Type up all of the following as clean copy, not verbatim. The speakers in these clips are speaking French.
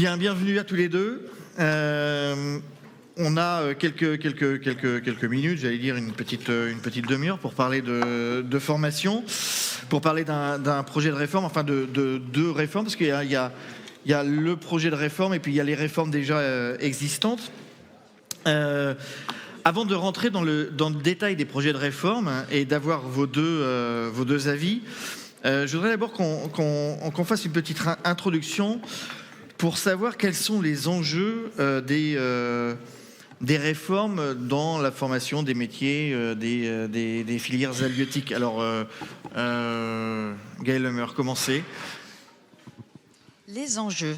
Bien, bienvenue à tous les deux. On a quelques minutes, j'allais dire une petite demi-heure pour parler de formation, pour parler d'un projet de réforme, enfin de deux réformes, parce qu'il y a le projet de réforme et puis il y a les réformes déjà existantes. Avant de rentrer dans le détail des projets de réforme et d'avoir vos deux avis, je voudrais d'abord qu'on fasse une petite introduction pour savoir quels sont les enjeux des réformes dans la formation des métiers des filières halieutiques. Alors, Gaëlle Lemeur, commencez. Les enjeux.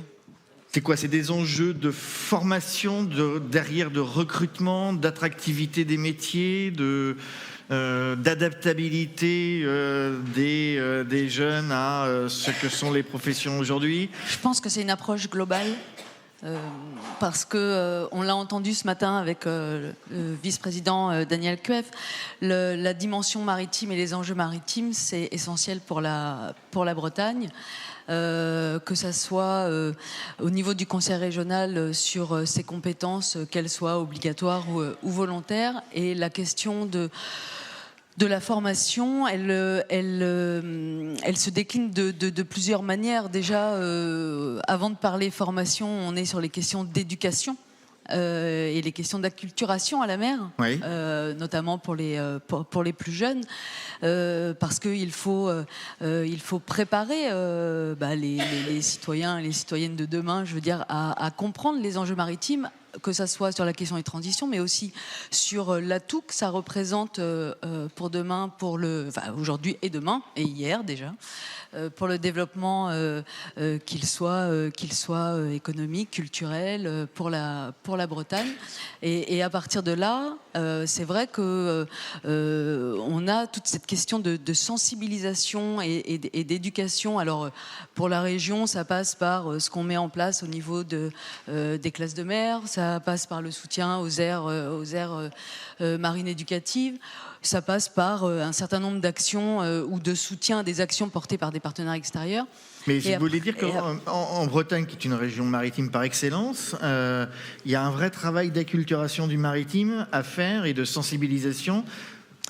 C'est quoi? C'est des enjeux de formation, derrière de recrutement, d'attractivité des métiers, d'adaptabilité des jeunes à ce que sont les professions aujourd'hui? Je pense que c'est une approche globale parce que on l'a entendu ce matin avec le vice-président Daniel Kueff, la dimension maritime et les enjeux maritimes, c'est essentiel pour la Bretagne. Que ça soit au niveau du conseil régional sur ses compétences, qu'elles soient obligatoires ou volontaires, et la question de la formation, elle se décline de plusieurs manières. Déjà, avant de parler formation, on est sur les questions d'éducation. Et les questions d'acculturation à la mer, oui. Notamment pour les plus jeunes, parce qu'il faut préparer les citoyens et les citoyennes de demain, je veux dire, à comprendre les enjeux maritimes, que ça soit sur la question des transitions, mais aussi sur l'atout que ça représente pour demain, aujourd'hui et demain, et hier déjà, pour le développement qu'il soit économique, culturel, pour la Bretagne. Et à partir de là, c'est vrai que on a toute cette question de sensibilisation et d'éducation. Alors, pour la région, ça passe par ce qu'on met en place au niveau des classes de mer, ça passe par le soutien aux aires marines éducatives. Ça passe par un certain nombre d'actions ou de soutien à des actions portées par des partenaires extérieurs. Mais je voulais dire qu'en Bretagne, qui est une région maritime par excellence, il y a un vrai travail d'acculturation du maritime à faire et de sensibilisation.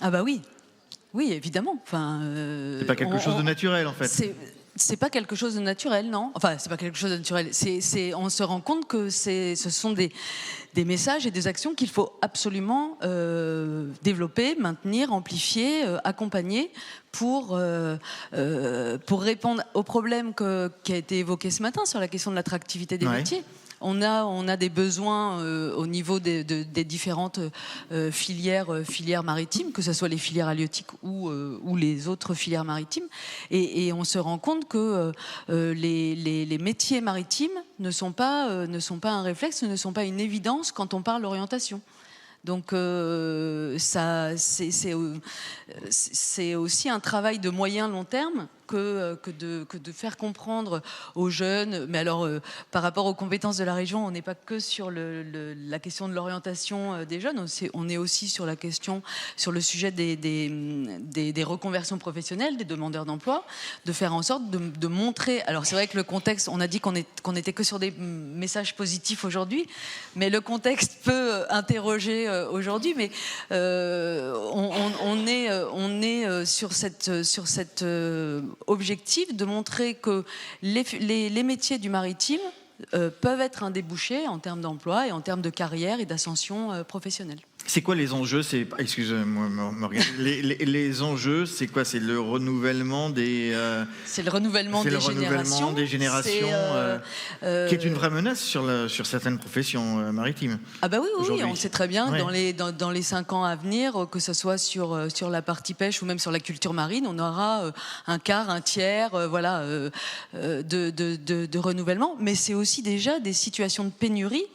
Ah bah oui, oui, évidemment. C'est pas quelque chose de naturel, en fait. C'est pas quelque chose de naturel, non. Enfin, c'est pas quelque chose de naturel. On se rend compte que ce sont des messages et des actions qu'il faut absolument développer, maintenir, amplifier, accompagner pour répondre au problème qui a été évoqué ce matin sur la question de l'attractivité des métiers. On a des besoins au niveau des différentes filières maritimes, que ce soit les filières halieutiques ou les autres filières maritimes. Et on se rend compte que les métiers maritimes ne sont pas un réflexe, ne sont pas une évidence quand on parle d'orientation. Donc c'est aussi un travail de moyen long terme que de faire comprendre aux jeunes. Mais alors, par rapport aux compétences de la région, on n'est pas que sur la question de l'orientation des jeunes, on est aussi sur la question, sur le sujet des reconversions professionnelles, des demandeurs d'emploi, de faire en sorte de montrer. Alors c'est vrai que le contexte, on a dit qu'on était que sur des messages positifs aujourd'hui, mais le contexte peut interroger aujourd'hui, mais on est sur cette objectif de montrer que les métiers du maritime peuvent être un débouché en termes d'emploi et en termes de carrière et d'ascension professionnelle. C'est quoi les enjeux? Excusez-moi, Morgane. Les enjeux, c'est quoi? C'est le renouvellement des. C'est le renouvellement des générations. Qui est une vraie menace sur certaines professions maritimes. Ah bah oui, on sait très bien. Ouais. Dans les 5 ans à venir, que ce soit sur la partie pêche ou même sur la culture marine, on aura un quart, un tiers, de renouvellement. Mais c'est aussi déjà des situations de pénurie.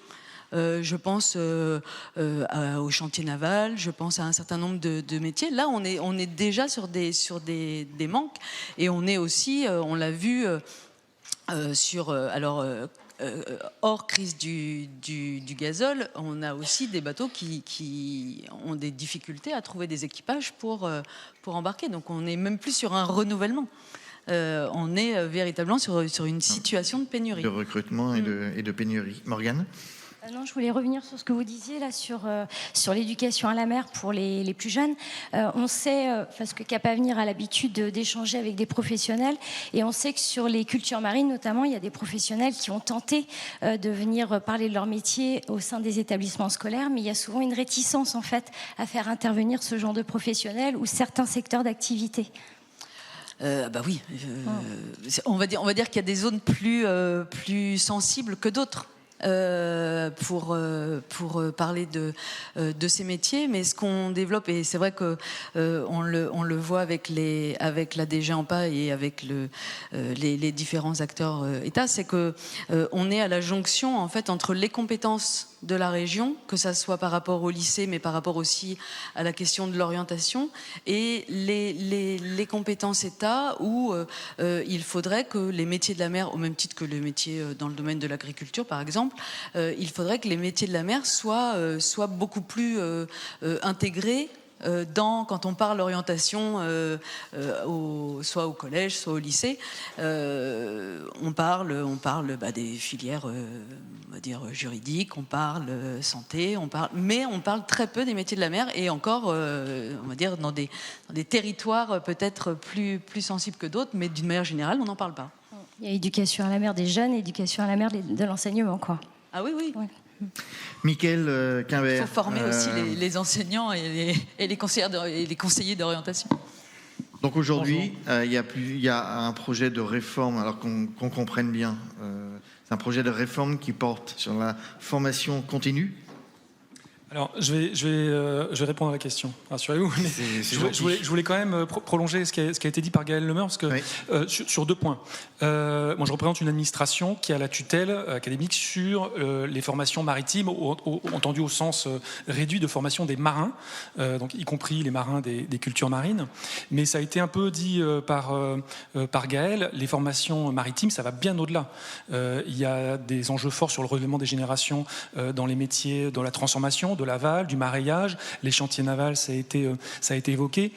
Je pense au chantier naval, je pense à un certain nombre de métiers. Là, on est déjà sur des manques, et on est aussi, on l'a vu hors crise du gazole, on a aussi des bateaux qui ont des difficultés à trouver des équipages pour embarquer. Donc on n'est même plus sur un renouvellement. on est véritablement sur une situation de pénurie. De recrutement et de pénurie. Morgane ? Non, je voulais revenir sur ce que vous disiez là sur l'éducation à la mer pour les plus jeunes. On sait, parce que Cap Avenir a l'habitude d'échanger avec des professionnels, et on sait que sur les cultures marines notamment, il y a des professionnels qui ont tenté de venir parler de leur métier au sein des établissements scolaires, mais il y a souvent une réticence en fait à faire intervenir ce genre de professionnels ou certains secteurs d'activité. Bah oui, on va dire qu'il y a des zones plus sensibles que d'autres. Pour parler de ces métiers, mais ce qu'on développe, et c'est vrai que on le voit avec la DG AMPA et avec les différents acteurs État, c'est que on est à la jonction en fait entre les compétences de la région, que ça soit par rapport au lycée, mais par rapport aussi à la question de l'orientation, et les compétences État, où il faudrait que les métiers de la mer, au même titre que les métiers dans le domaine de l'agriculture par exemple, il faudrait que les métiers de la mer soient beaucoup plus intégrés quand on parle orientation, soit au collège, soit au lycée, on parle des filières, on va dire juridiques, on parle santé, mais on parle très peu des métiers de la mer, et encore, on va dire dans des territoires peut-être plus sensibles que d'autres, mais d'une manière générale, on n'en parle pas. Il y a éducation à la mer des jeunes, éducation à la mer de l'enseignement, quoi. Ah oui. Ouais. Mickaël Quimbert. Il faut former aussi les enseignants et les conseillers d'orientation. Donc aujourd'hui, il y a un projet de réforme, alors qu'on comprenne bien. C'est un projet de réforme qui porte sur la formation continue. Alors, je vais répondre à la question, rassurez-vous. Mais je voulais quand même prolonger ce qui a été dit par Gaël Lemeur, parce que oui. Sur 2 points. Moi, je représente une administration qui a la tutelle académique sur les formations maritimes, entendu au sens réduit de formation des marins, donc y compris les marins des cultures marines. Mais ça a été un peu dit par Gaël, les formations maritimes, ça va bien au-delà. Il y a des enjeux forts sur le renouvellement des générations dans les métiers, dans la transformation, de l'aval, du mareyage, les chantiers navals, ça a été évoqué.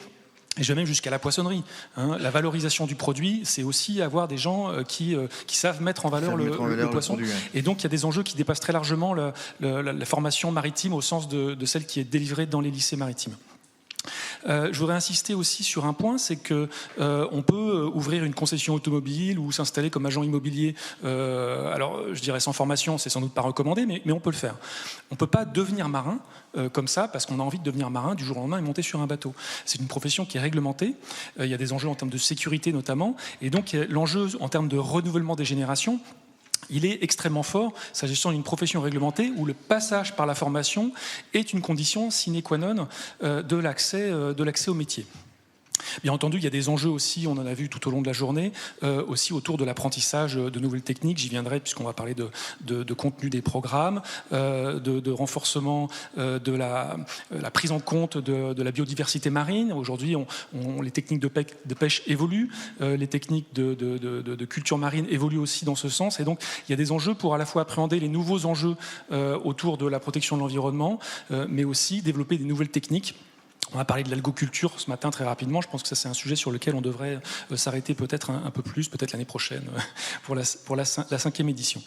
Et je vais même jusqu'à la poissonnerie. La valorisation du produit, c'est aussi avoir des gens qui savent mettre en valeur le poisson. Produit, ouais. Et donc, il y a des enjeux qui dépassent très largement la formation maritime au sens de celle qui est délivrée dans les lycées maritimes. Je voudrais insister aussi sur un point, c'est que on peut ouvrir une concession automobile ou s'installer comme agent immobilier. Alors, je dirais sans formation, c'est sans doute pas recommandé, mais on peut le faire. On peut pas devenir marin comme ça parce qu'on a envie de devenir marin du jour au lendemain et monter sur un bateau. C'est une profession qui est réglementée. Il y a des enjeux en termes de sécurité notamment, et donc l'enjeu en termes de renouvellement des générations, il est extrêmement fort, s'agissant d'une profession réglementée où le passage par la formation est une condition sine qua non de l'accès au métier. Bien entendu, il y a des enjeux aussi, on en a vu tout au long de la journée, aussi autour de l'apprentissage de nouvelles techniques. J'y viendrai puisqu'on va parler de contenu des programmes, de renforcement de la prise en compte de la biodiversité marine. Aujourd'hui, les techniques de pêche évoluent, les techniques de culture marine évoluent aussi dans ce sens. Et donc, il y a des enjeux pour à la fois appréhender les nouveaux enjeux autour de la protection de l'environnement, mais aussi développer des nouvelles techniques. On a parlé de l'algoculture ce matin très rapidement. Je pense que ça, c'est un sujet sur lequel on devrait s'arrêter peut-être un peu plus, peut-être l'année prochaine, pour la 5e édition.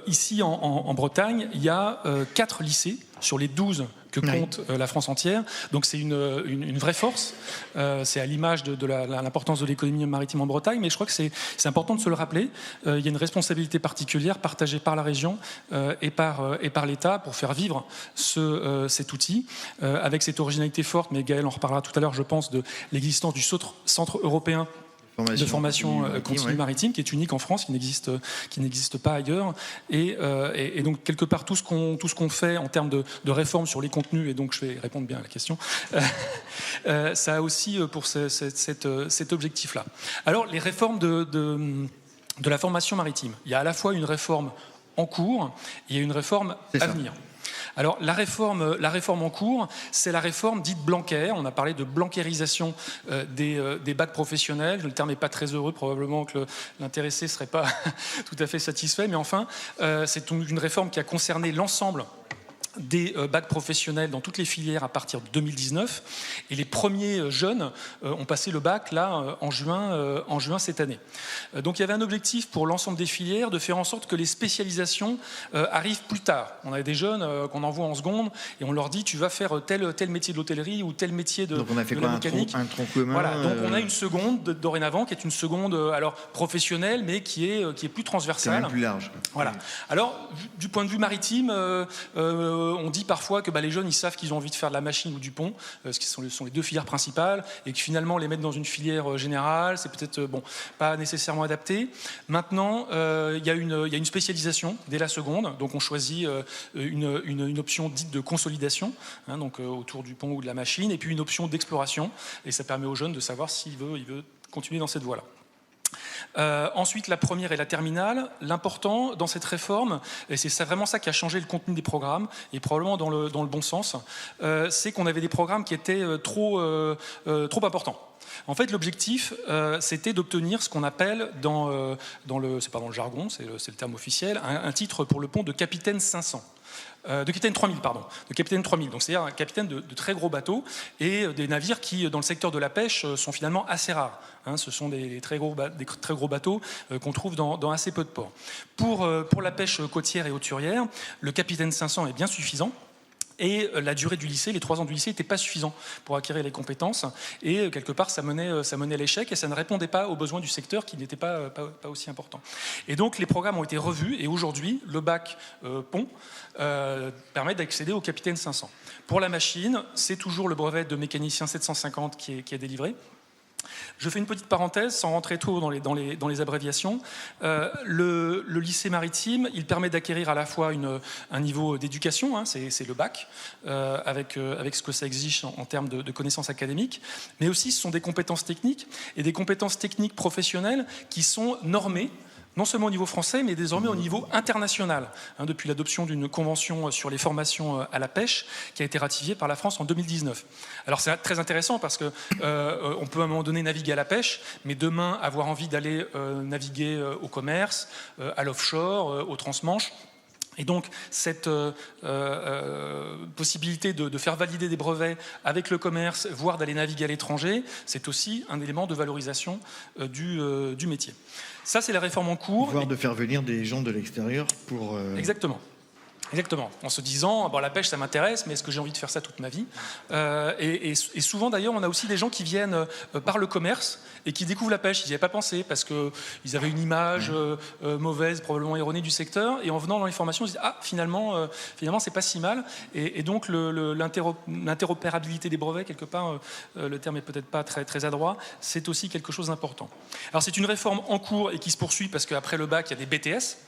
Ici, en Bretagne, il y a 4 lycées sur les 12 que compte la France entière. Donc c'est une vraie force. C'est à l'image de l'importance de l'économie maritime en Bretagne, mais je crois que c'est important de se le rappeler. Il y a une responsabilité particulière partagée par la région et par l'État pour faire vivre cet outil, avec cette originalité forte, mais Gaël en reparlera tout à l'heure, je pense, de l'existence du Centre européen de formation continue maritime, qui est unique en France, qui n'existe pas ailleurs, et donc quelque part tout ce qu'on fait en termes de réforme sur les contenus, et donc je vais répondre bien à la question, ça a aussi pour cet objectif-là. Alors les réformes de la formation maritime, il y a à la fois une réforme en cours, et il y a une réforme à venir. Alors la réforme en cours, c'est la réforme dite Blanquer. On a parlé de blanquerisation des bacs professionnels. Le terme n'est pas très heureux, probablement que l'intéressé ne serait pas tout à fait satisfait, mais enfin, c'est une réforme qui a concerné l'ensemble des bacs professionnels dans toutes les filières à partir de 2019 et les premiers jeunes ont passé le bac là en juin cette année. Donc il y avait un objectif pour l'ensemble des filières de faire en sorte que les spécialisations arrivent plus tard. On a des jeunes qu'on envoie en seconde et on leur dit tu vas faire tel métier de l'hôtellerie ou tel métier de, donc on a fait de quoi, la mécanique. Un tronc commun. Voilà, donc on a une seconde dorénavant qui est une seconde alors professionnelle mais qui est plus transversale. C'est même plus large. Voilà. Alors du point de vue maritime, on dit parfois que les jeunes ils savent qu'ils ont envie de faire de la machine ou du pont, ce qui sont les deux filières principales, et que finalement les mettre dans une filière générale, c'est peut-être pas nécessairement adapté. Maintenant, il y a une spécialisation dès la seconde, donc on choisit une option dite de consolidation, donc autour du pont ou de la machine, et puis une option d'exploration, et ça permet aux jeunes de savoir s'il veut continuer dans cette voie-là. Ensuite, la première et la terminale. L'important dans cette réforme, et c'est vraiment ça qui a changé le contenu des programmes, et probablement dans le bon sens, c'est qu'on avait des programmes qui étaient trop importants. En fait, l'objectif, c'était d'obtenir ce qu'on appelle c'est pas dans le jargon, c'est le terme officiel, un titre pour le pont de capitaine 500. De capitaine 3000, pardon. De capitaine 3000. Donc c'est-à-dire un capitaine de très gros bateaux et des navires qui, dans le secteur de la pêche, sont finalement assez rares. Ce sont des très gros bateaux qu'on trouve dans assez peu de ports. Pour la pêche côtière et hauturière, le capitaine 500 est bien suffisant. Et la durée du lycée, les 3 ans du lycée, n'étaient pas suffisants pour acquérir les compétences. Et quelque part, ça menait à l'échec et ça ne répondait pas aux besoins du secteur qui n'étaient pas aussi importants. Et donc, les programmes ont été revus et aujourd'hui, le bac pont permet d'accéder au capitaine 500. Pour la machine, c'est toujours le brevet de mécanicien 750 qui est délivré. Je fais une petite parenthèse, sans rentrer trop dans les abréviations. Le lycée maritime, il permet d'acquérir à la fois un niveau d'éducation, c'est le bac, avec ce que ça exige en termes de connaissances académiques, mais aussi ce sont des compétences techniques, et des compétences techniques professionnelles qui sont normées, non seulement au niveau français, mais désormais au niveau international, depuis l'adoption d'une convention sur les formations à la pêche qui a été ratifiée par la France en 2019. Alors c'est très intéressant parce que on peut à un moment donné naviguer à la pêche, mais demain avoir envie d'aller naviguer au commerce, à l'offshore, au transmanche. Et donc, cette possibilité de faire valider des brevets avec le commerce, voire d'aller naviguer à l'étranger, c'est aussi un élément de valorisation du métier. Ça, c'est la réforme en cours. Voire de faire venir des gens de l'extérieur pour... Exactement. Exactement, en se disant, la pêche ça m'intéresse, mais est-ce que j'ai envie de faire ça toute ma vie et souvent d'ailleurs, on a aussi des gens qui viennent par le commerce et qui découvrent la pêche, ils n'y avaient pas pensé parce qu'ils avaient une image mauvaise, probablement erronée du secteur, et en venant dans les formations, ils se disent, finalement c'est pas si mal, et donc l'interopérabilité des brevets, quelque part, le terme est peut-être pas très, très adroit, c'est aussi quelque chose d'important. Alors c'est une réforme en cours et qui se poursuit parce qu'après le bac, il y a des BTS.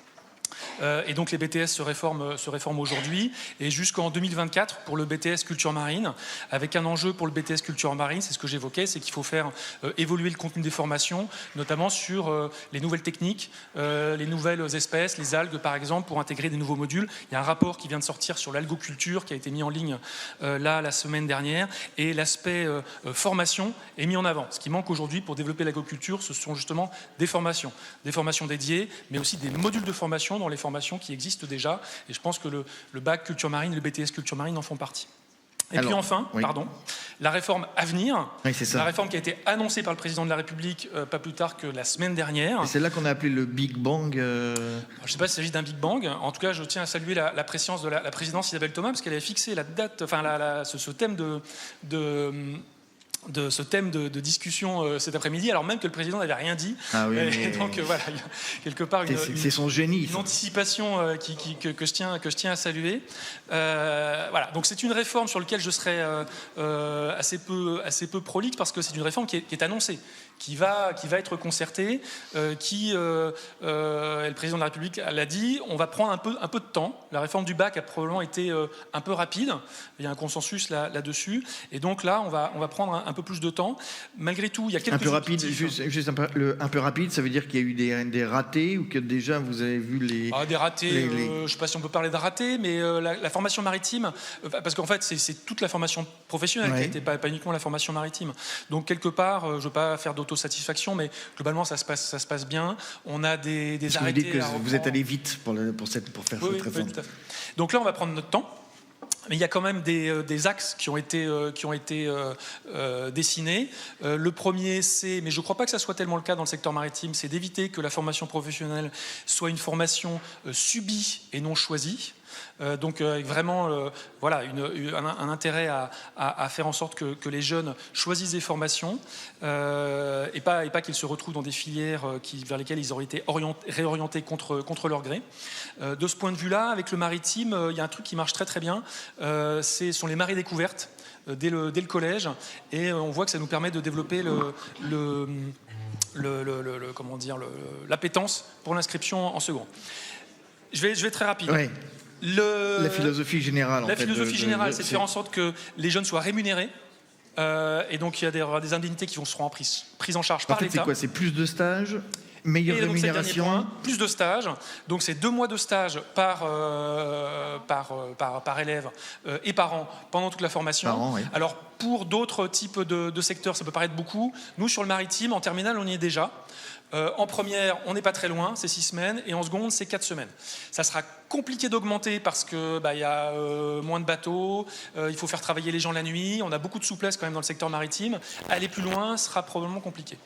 Et donc les BTS se réforment aujourd'hui et jusqu'en 2024 pour le BTS culture marine, avec un enjeu pour le BTS culture marine, c'est ce que j'évoquais, c'est qu'il faut faire évoluer le contenu des formations, notamment sur les nouvelles techniques, les nouvelles espèces, les algues par exemple, pour intégrer des nouveaux modules. Il y a un rapport qui vient de sortir sur l'algoculture qui a été mis en ligne la semaine dernière, et l'aspect formation est mis en avant. Ce qui manque aujourd'hui pour développer l'algoculture, ce sont justement des formations dédiées, mais aussi des modules de formation dans les formations qui existent déjà, et je pense que le bac culture marine et le BTS culture marine en font partie. Et puis enfin, la réforme à venir, la réforme qui a été annoncée par le président de la République pas plus tard que la semaine dernière. Et c'est là qu'on a appelé le Big Bang. Je ne sais pas s'il s'agit d'un Big Bang. En tout cas, je tiens à saluer la présence de la présidente Isabelle Thomas, parce qu'elle avait fixé la date, ce thème ce thème de discussion cet après-midi, alors même que le président n'avait rien dit. Donc voilà, il y a quelque part c'est son génie, une anticipation que je tiens à saluer. Voilà, donc c'est une réforme sur laquelle je serai assez peu prolixe, parce que c'est une réforme qui est annoncée, qui va être concertée, le président de la République l'a dit, on va prendre un peu de temps. La réforme du bac a probablement été un peu rapide, il y a un consensus là-dessus, et donc là on va prendre un peu plus de temps. Malgré tout, il y a quelques... Un peu rapide, juste un peu rapide, ça veut dire qu'il y a eu des ratés, ou que déjà vous avez vu les... Des ratés, je ne sais pas si on peut parler de ratés, mais la formation maritime, parce qu'en fait c'est toute la formation professionnelle qui a été, pas uniquement la formation maritime. Donc quelque part, je ne veux pas faire d'autosatisfaction, mais globalement ça se passe bien. On a des arrêtés... Vous dites que vous êtes allé vite pour faire cette réforme. Oui, tout à fait. Donc là on va prendre notre temps. Mais il y a quand même des axes qui ont été dessinés. Le premier, mais je ne crois pas que ça soit tellement le cas dans le secteur maritime, c'est d'éviter que la formation professionnelle soit une formation subie et non choisie. Donc vraiment voilà, un intérêt à faire en sorte que les jeunes choisissent des formations et pas qu'ils se retrouvent dans des filières vers lesquelles ils auraient été réorientés contre leur gré. De ce point de vue-là, avec le maritime, il y a un truc qui marche très très bien, ce sont les marées découvertes dès le collège, et on voit que ça nous permet de développer l'appétence pour l'inscription en second. Je vais très rapide. Ouais. La philosophie générale. La philosophie générale, c'est de faire en sorte que les jeunes soient rémunérés. Et donc, il y a des indemnités qui seront prises en charge par l'État. C'est quoi? C'est plus de stages, meilleure rémunération. Point, plus de stages. Donc, c'est 2 mois de stage par élève et par an pendant toute la formation. Par an, oui. Alors, pour d'autres types de secteurs, ça peut paraître beaucoup. Nous, sur le maritime, en terminale, on y est déjà. En première, on n'est pas très loin, c'est 6 semaines, et en seconde, c'est 4 semaines. Ça sera compliqué d'augmenter parce que y a moins de bateaux, il faut faire travailler les gens la nuit, on a beaucoup de souplesse quand même dans le secteur maritime. Aller plus loin sera probablement compliqué.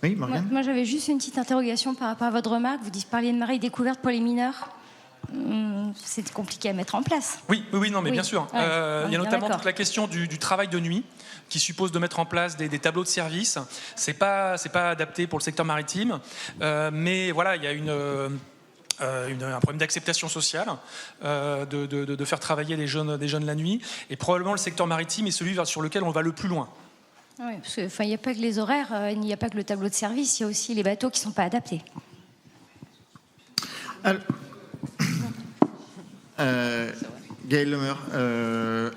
Oui, Morgane ? Moi, j'avais juste une petite interrogation par rapport à votre remarque. Vous parliez de marée découverte pour les mineurs. C'est compliqué à mettre en place. Oui, non, mais bien sûr. Ouais, il y a notamment toute la question du travail de nuit, qui suppose de mettre en place des tableaux de service. C'est pas adapté pour le secteur maritime, mais voilà, il y a un problème d'acceptation sociale, de faire travailler des jeunes la nuit, et probablement le secteur maritime est celui sur lequel on va le plus loin. Oui, parce qu'il n'y a pas que les horaires, il n'y a pas que le tableau de service, il y a aussi les bateaux qui ne sont pas adaptés. Alors, Gaël Lemeur,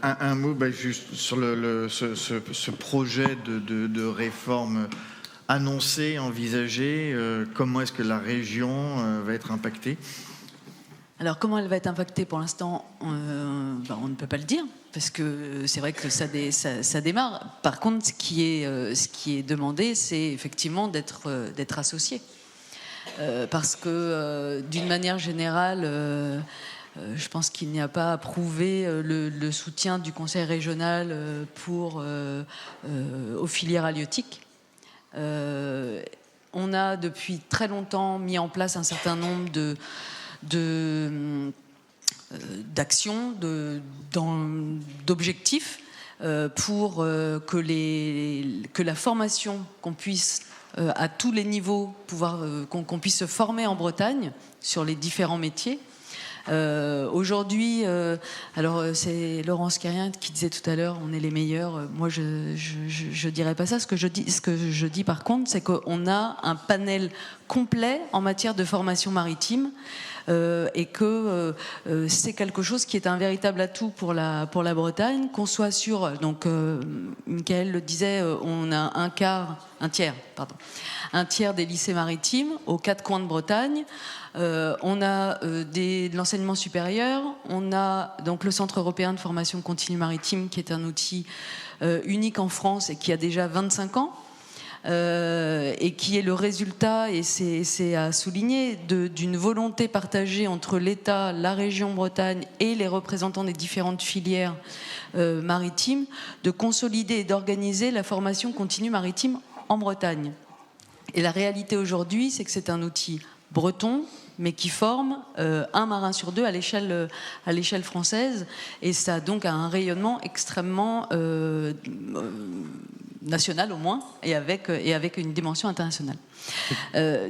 un mot juste sur ce projet de réforme annoncé, envisagé. Comment est-ce que la région va être impactée ? Alors, comment elle va être impactée pour l'instant, on ne peut pas le dire, parce que c'est vrai que ça démarre. Par contre, ce qui est demandé, c'est effectivement d'être associé. Parce que, d'une manière générale, je pense qu'il n'y a pas à prouver le soutien du Conseil régional aux filières halieutiques. On a depuis très longtemps mis en place un certain nombre d'actions, d'objectifs pour que la formation, qu'on puisse à tous les niveaux qu'on puisse se former en Bretagne sur les différents métiers. Aujourd'hui, alors c'est Laurence Quérien qui disait tout à l'heure, on est les meilleurs. Moi, je dirais pas ça. Ce que je dis par contre, c'est qu'on a un panel complet en matière de formation maritime. Et que c'est quelque chose qui est un véritable atout pour la Bretagne, qu'on soit sur, donc Michael le disait, on a un tiers des lycées maritimes aux 4 coins de Bretagne. On a de l'enseignement supérieur, on a donc le Centre européen de formation continue maritime, qui est un outil unique en France et qui a déjà 25 ans. Et qui est le résultat, et c'est à souligner, d'une volonté partagée entre l'État, la région Bretagne et les représentants des différentes filières maritimes, de consolider et d'organiser la formation continue maritime en Bretagne. Et la réalité aujourd'hui, c'est que c'est un outil breton, mais qui forme un marin sur 2 à l'échelle française, et ça a donc un rayonnement extrêmement national au moins, et avec une dimension internationale.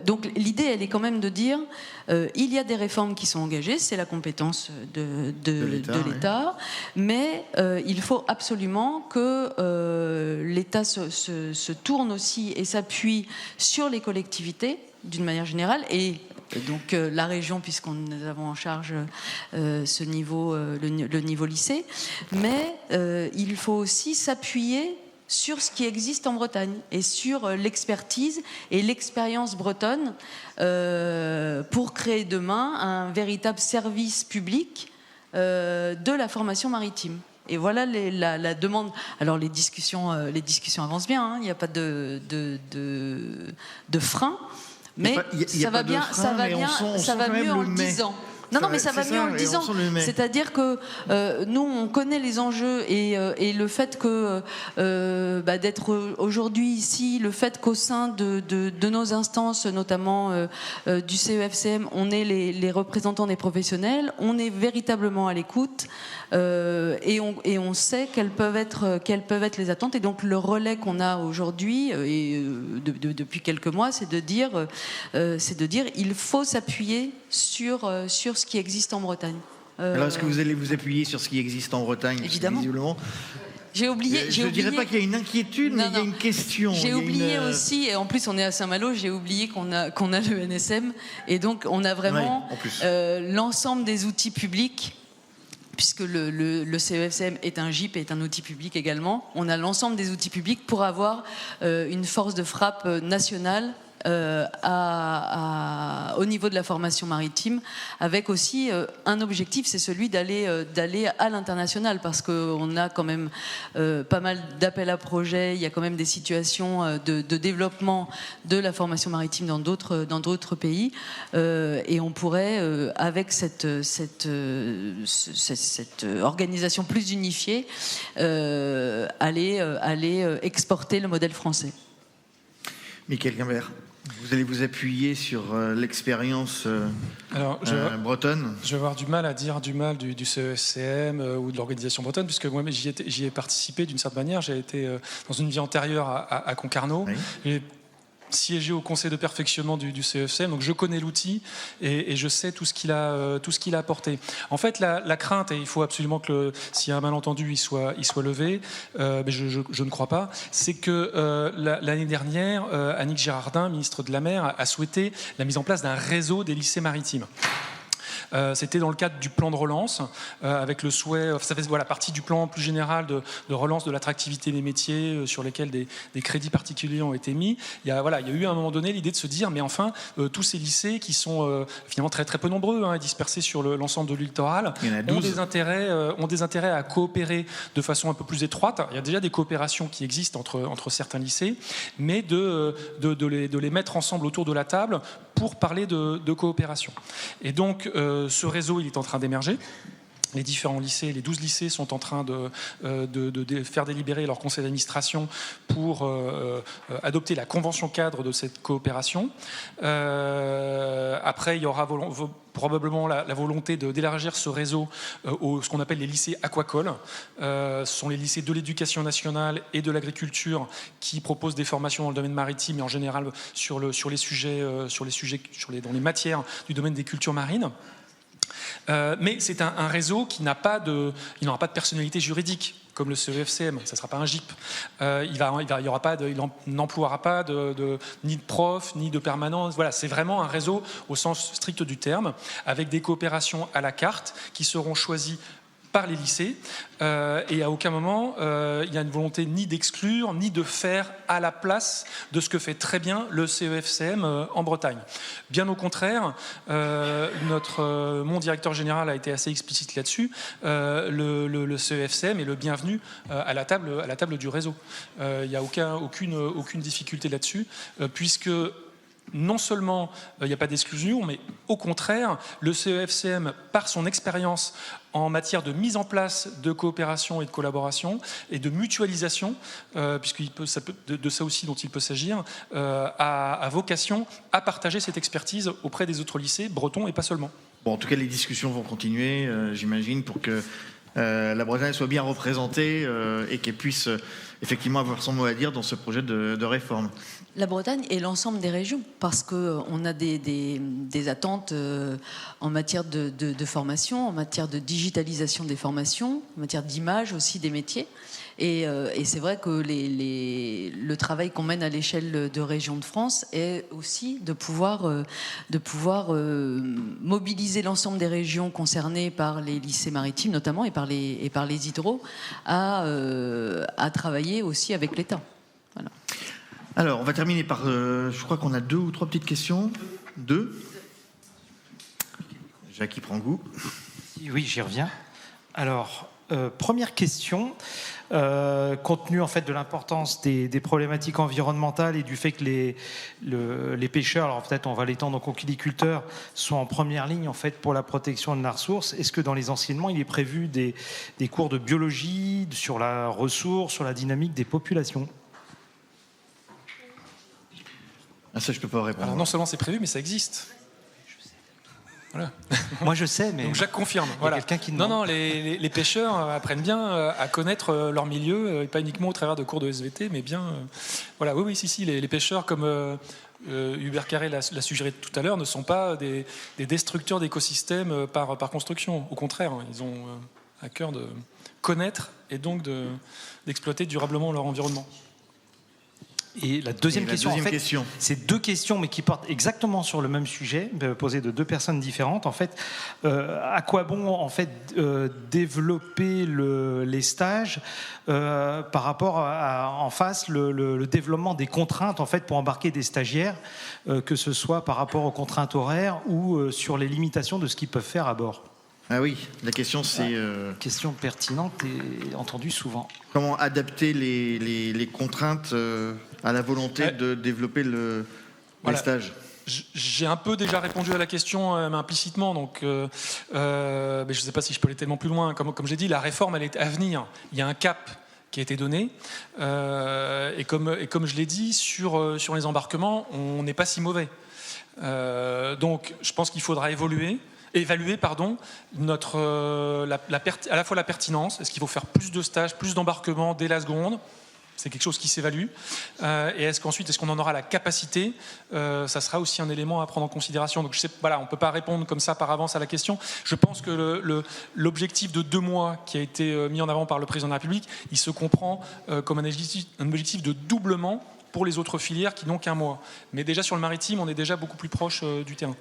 Donc l'idée, elle est quand même de dire, il y a des réformes qui sont engagées, c'est la compétence de l'État, oui. Mais il faut absolument que l'État se tourne aussi et s'appuie sur les collectivités, d'une manière générale, et donc la région, puisqu'on nous avons en charge ce niveau, le niveau lycée, mais il faut aussi s'appuyer sur ce qui existe en Bretagne et sur l'expertise et l'expérience bretonne pour créer demain un véritable service public de la formation maritime. Et voilà la demande. Alors les discussions avancent bien, hein, il n'y a pas de frein, mais ça va bien, ça va mieux en 10 ans. Non, mais ça va mieux en le disant. C'est-à-dire que nous, on connaît les enjeux et le fait que d'être aujourd'hui ici, le fait qu'au sein de nos instances, notamment du CEFCM, on est les représentants des professionnels, on est véritablement à l'écoute et on sait quelles peuvent être les attentes. Et donc le relais qu'on a aujourd'hui et depuis quelques mois, c'est de dire il faut s'appuyer sur ce qui existe en Bretagne. Alors, est-ce que vous allez vous appuyer sur ce qui existe en Bretagne? Évidemment. Visiblement. Je ne dirais pas qu'il y a une inquiétude, mais il y a une question. J'ai oublié aussi, et en plus on est à Saint-Malo, j'ai oublié qu'on a le NSM, et donc on a vraiment l'ensemble des outils publics, puisque le CEFCM est un GIP et est un outil public également. On a l'ensemble des outils publics pour avoir une force de frappe nationale au niveau de la formation maritime, avec aussi un objectif, c'est celui d'aller à l'international, parce qu'on a quand même pas mal d'appels à projets, il y a quand même des situations de développement de la formation maritime dans d'autres pays, et on pourrait, avec cette organisation plus unifiée, aller exporter le modèle français. Michael Guimbert, vous allez vous appuyer sur l'expérience bretonne. Je vais avoir du mal à dire du mal du CEFCM ou de l'organisation bretonne, puisque moi j'y ai participé d'une certaine manière. J'ai été dans une vie antérieure à Concarneau. Oui. J'ai siégé au conseil de perfectionnement du CEFCM, donc je connais l'outil et je sais tout ce qu'il a apporté. En fait, la crainte, et il faut absolument que s'il y a un malentendu, il soit levé, mais je ne crois pas, c'est que l'année dernière, Annick Girardin, ministre de la Mer, a souhaité la mise en place d'un réseau des lycées maritimes. C'était dans le cadre du plan de relance, avec le souhait, ça fait partie du plan plus général de relance de l'attractivité des métiers, sur lesquels des crédits particuliers ont été mis. Il y a eu à un moment donné l'idée de se dire, mais enfin, tous ces lycées qui sont finalement très très peu nombreux, dispersés sur l'ensemble de l'île littorale, ont des intérêts à coopérer de façon un peu plus étroite. Il y a déjà des coopérations qui existent entre certains lycées, mais de les mettre ensemble autour de la table pour parler de coopération. Et donc, ce réseau, il est en train d'émerger. Les différents lycées, les 12 lycées sont en train de faire délibérer leur conseil d'administration pour adopter la convention cadre de cette coopération. Après, il y aura probablement la volonté d'élargir ce réseau ce qu'on appelle les lycées aquacoles. Ce sont les lycées de l'éducation nationale et de l'agriculture qui proposent des formations dans le domaine maritime et en général dans les matières du domaine des cultures marines. Mais c'est un réseau qui n'aura pas de personnalité juridique comme le CEFCM, ça ne sera pas un GIP. Il n'emploiera pas ni de profs, ni de permanents. Voilà, c'est vraiment un réseau au sens strict du terme, avec des coopérations à la carte qui seront choisies par les lycées, et à aucun moment il y a une volonté ni d'exclure ni de faire à la place de ce que fait très bien le CEFCM en Bretagne. Bien au contraire, mon directeur général a été assez explicite là-dessus. Le CEFCM est le bienvenu à la table du réseau. Il n'y a aucune difficulté là-dessus, puisque non seulement il n'y a pas d'exclusion, mais au contraire, le CEFCM, par son expérience en matière de mise en place de coopération et de collaboration et de mutualisation, puisque de ça aussi dont il peut s'agir, a vocation à partager cette expertise auprès des autres lycées bretons et pas seulement. Bon, en tout cas, les discussions vont continuer, j'imagine, pour que la Bretagne soit bien représentée et qu'elle puisse effectivement avoir son mot à dire dans ce projet de réforme. La Bretagne et l'ensemble des régions, parce qu'on a des attentes en matière de formation, en matière de digitalisation des formations, en matière d'image aussi des métiers. Et c'est vrai que le travail qu'on mène à l'échelle de régions de France est aussi de pouvoir mobiliser l'ensemble des régions concernées par les lycées maritimes notamment et par les hydros à travailler aussi avec l'État. Voilà. Alors, on va terminer par, je crois qu'on a 2 ou 3 petites questions. 2. Jacques, prend goût. Oui, j'y reviens. Alors, Première question, compte tenu en fait de l'importance des problématiques environnementales et du fait que les pêcheurs, alors peut-être on va l'étendre aux conchiliculteurs, sont en première ligne en fait pour la protection de la ressource, est-ce que dans les enseignements il est prévu des cours de biologie sur la ressource, sur la dynamique des populations? Ah, ça je peux pas répondre. Alors non seulement c'est prévu, mais ça existe. Voilà. Moi je sais, mais donc Jacques confirme. Voilà. Quelqu'un qui non, les pêcheurs apprennent bien à connaître leur milieu, et pas uniquement au travers de cours de SVT, mais bien. Voilà, oui, si, les pêcheurs, comme Hubert Carré l'a suggéré tout à l'heure, ne sont pas des destructeurs d'écosystèmes par construction. Au contraire, ils ont à cœur de connaître et donc d'exploiter durablement leur environnement. Et la deuxième question, c'est deux questions, mais qui portent exactement sur le même sujet, posées de deux personnes différentes. En fait, à quoi bon en fait développer les stages par rapport en face le développement des contraintes en fait pour embarquer des stagiaires, que ce soit par rapport aux contraintes horaires ou sur les limitations de ce qu'ils peuvent faire à bord. Ah oui, la question c'est... Question pertinente et entendue souvent. Comment adapter les contraintes à la volonté de développer les stages? J'ai un peu déjà répondu à la question implicitement, donc mais je ne sais pas si je peux aller tellement plus loin. Comme j'ai dit, la réforme, elle est à venir. Il y a un cap qui a été donné, et comme je l'ai dit, sur les embarquements, on n'est pas si mauvais. Donc je pense qu'il faudra évaluer à la fois la pertinence, est-ce qu'il faut faire plus de stages, plus d'embarquements dès la seconde, c'est quelque chose qui s'évalue, et est-ce qu'on en aura la capacité, ça sera aussi un élément à prendre en considération. Donc on ne peut pas répondre comme ça par avance à la question. Je pense que l'objectif de 2 mois qui a été mis en avant par le président de la République, il se comprend comme un objectif de doublement pour les autres filières qui n'ont qu'1 mois. Mais déjà sur le maritime, on est déjà beaucoup plus proche du terrain.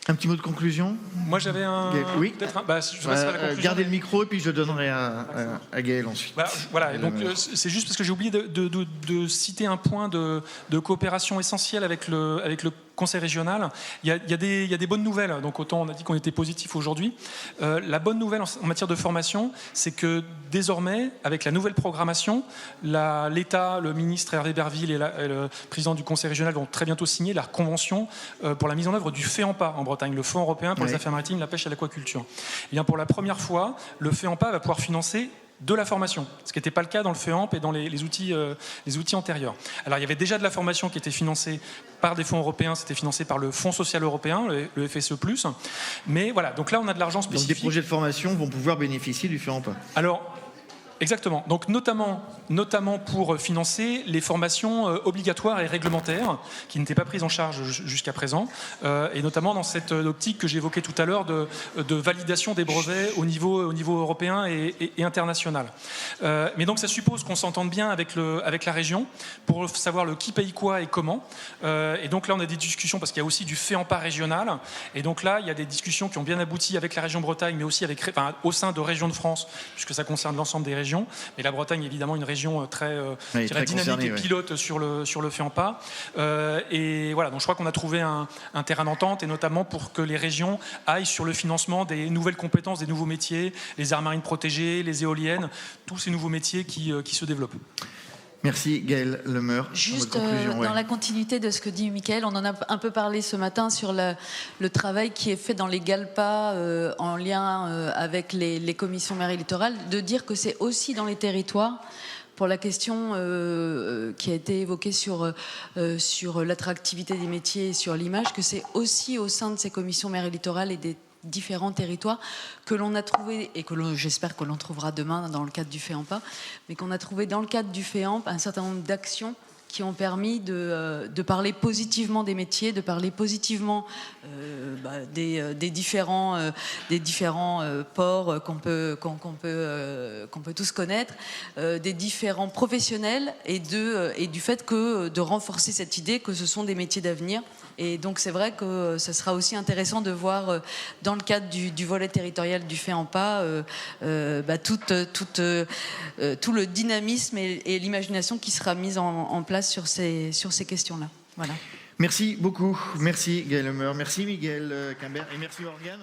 Un petit mot de conclusion? Moi j'avais Oui. Gardez le micro et puis je le donnerai à Gaël ensuite. Voilà, et donc c'est juste parce que j'ai oublié de citer un point de coopération essentiel avec le Conseil régional. Il y a des bonnes nouvelles, donc autant on a dit qu'on était positif aujourd'hui. La bonne nouvelle en matière de formation, c'est que désormais, avec la nouvelle programmation, l'État, le ministre Hervé Berville et le président du Conseil régional vont très bientôt signer la convention pour la mise en œuvre du FEAMPA en Bretagne, le Fonds européen pour les affaires maritimes, la pêche et l'aquaculture. Et bien pour la première fois, le FEAMPA va pouvoir financer de la formation, ce qui n'était pas le cas dans le FEAMP et dans les outils antérieurs. Alors il y avait déjà de la formation qui était financée par des fonds européens, c'était financé par le Fonds social européen, le FSE+. Mais voilà, donc là on a de l'argent spécifique. Donc des projets de formation vont pouvoir bénéficier du FEAMP. Alors, exactement. Donc notamment pour financer les formations obligatoires et réglementaires qui n'étaient pas prises en charge jusqu'à présent, et notamment dans cette optique que j'évoquais tout à l'heure de validation des brevets au niveau européen et international. Mais donc ça suppose qu'on s'entende bien avec la région pour savoir le qui paye quoi et comment. Et donc là on a des discussions parce qu'il y a aussi du FEAMPA régional. Et donc là il y a des discussions qui ont bien abouti avec la région Bretagne, mais aussi au sein de Régions de France, puisque ça concerne l'ensemble des régions. Mais la Bretagne est évidemment une région très dynamique et pilote sur le FEAMPA. Et voilà, donc je crois qu'on a trouvé un terrain d'entente, et notamment pour que les régions aillent sur le financement des nouvelles compétences, des nouveaux métiers, les aires marines protégées, les éoliennes, tous ces nouveaux métiers qui se développent. Merci Gaël Lemeur. Juste dans la continuité de ce que dit Mickaël, on en a un peu parlé ce matin sur le travail qui est fait dans les GALPA en lien avec les commissions maires électorales, de dire que c'est aussi dans les territoires, pour la question qui a été évoquée sur l'attractivité des métiers et sur l'image, que c'est aussi au sein de ces commissions maires électorales et des différents territoires que l'on a trouvé, et que j'espère que l'on trouvera demain dans le cadre du FEAMPA, mais qu'on a trouvé dans le cadre du FEAMP un certain nombre d'actions qui ont permis de parler positivement des métiers, de parler positivement des différents ports qu'on peut tous connaître, des différents professionnels, et du fait que de renforcer cette idée que ce sont des métiers d'avenir. Et donc c'est vrai que ce sera aussi intéressant de voir dans le cadre du volet territorial du FEAMPA tout le dynamisme et l'imagination qui sera mise en place sur ces questions-là. Voilà. Merci beaucoup. Merci Gaël Lemeur. Merci Miguel Quimbert. Et merci Morgane.